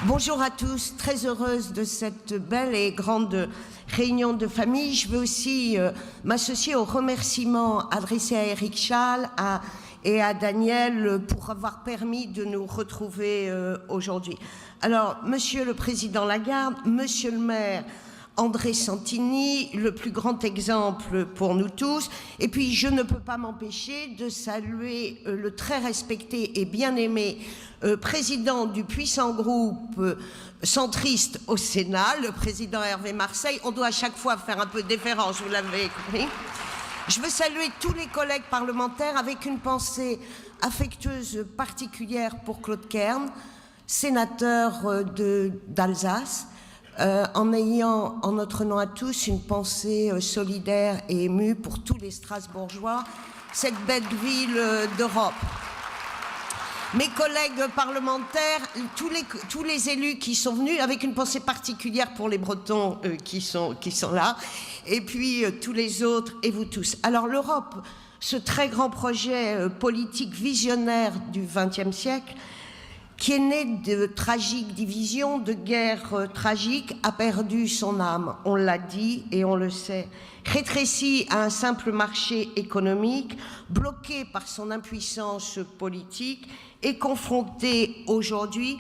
Bonjour à tous, très heureuse de cette belle et grande réunion de famille. Je veux aussi m'associer aux remerciements adressés à Éric Chal et à Daniel pour avoir permis de nous retrouver aujourd'hui. Alors, Monsieur le Président Lagarde, Monsieur le maire André Santini, le plus grand exemple pour nous tous. Et puis, je ne peux pas m'empêcher de saluer le très respecté et bien-aimé président du puissant groupe centriste au Sénat, le président Hervé Marseille. On doit à chaque fois faire un peu de déférence, vous l'avez compris. Je veux saluer tous les collègues parlementaires avec une pensée affectueuse particulière pour Claude Kern, sénateur d'Alsace, en ayant en notre nom à tous une pensée solidaire et émue pour tous les Strasbourgeois, cette belle ville d'Europe. Mes collègues parlementaires, tous les élus qui sont venus, avec une pensée particulière pour les Bretons qui sont là, et puis tous les autres et vous tous. Alors l'Europe, ce très grand projet politique visionnaire du XXe siècle, qui est né de tragiques divisions, de guerres tragiques, a perdu son âme. On l'a dit et on le sait. Rétréci à un simple marché économique, bloqué par son impuissance politique et confronté aujourd'hui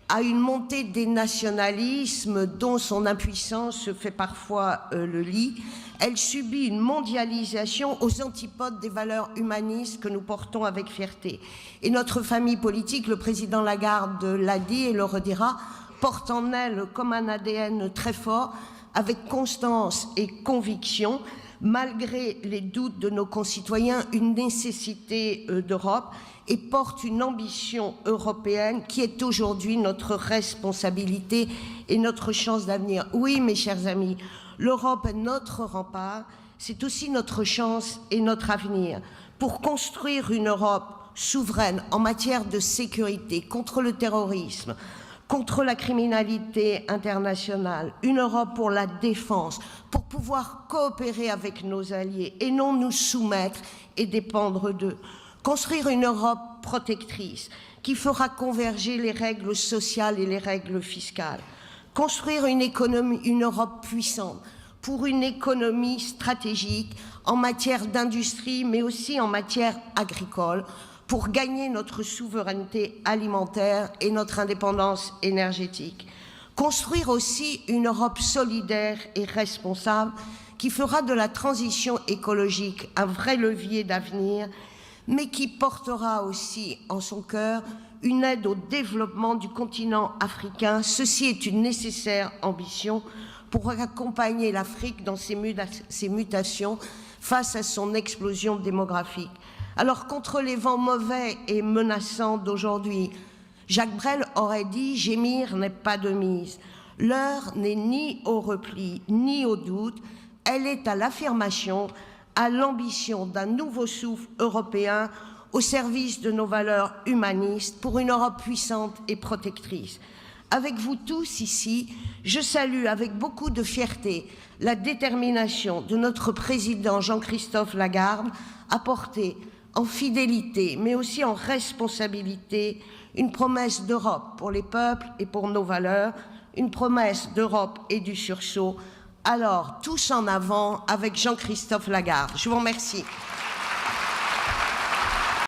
à une montée des nationalismes dont son impuissance fait parfois le lit. Elle subit une mondialisation aux antipodes des valeurs humanistes que nous portons avec fierté. Et notre famille politique, le président Lagarde l'a dit et le redira, porte en elle comme un ADN très fort, avec constance et conviction, malgré les doutes de nos concitoyens, une nécessité d'Europe et porte une ambition européenne qui est aujourd'hui notre responsabilité et notre chance d'avenir. Oui, mes chers amis, l'Europe est notre rempart, c'est aussi notre chance et notre avenir. Pour construire une Europe souveraine en matière de sécurité, contre le terrorisme, contre la criminalité internationale, une Europe pour la défense, pour pouvoir coopérer avec nos alliés et non nous soumettre et dépendre d'eux. Construire une Europe protectrice qui fera converger les règles sociales et les règles fiscales. Construire une Europe puissante pour une économie stratégique en matière d'industrie mais aussi en matière agricole, pour gagner notre souveraineté alimentaire et notre indépendance énergétique. Construire aussi une Europe solidaire et responsable qui fera de la transition écologique un vrai levier d'avenir, mais qui portera aussi en son cœur une aide au développement du continent africain. Ceci est une nécessaire ambition pour accompagner l'Afrique dans ses mutations face à son explosion démographique. Alors, contre les vents mauvais et menaçants d'aujourd'hui, Jacques Brel aurait dit « Gémir n'est pas de mise ». L'heure n'est ni au repli, ni au doute, elle est à l'affirmation, à l'ambition d'un nouveau souffle européen au service de nos valeurs humanistes pour une Europe puissante et protectrice. Avec vous tous ici, je salue avec beaucoup de fierté la détermination de notre président Jean-Christophe Lagarde à porter en fidélité, mais aussi en responsabilité, une promesse d'Europe pour les peuples et pour nos valeurs, une promesse d'Europe et du sursaut. Alors, tous en avant avec Jean-Christophe Lagarde. Je vous remercie.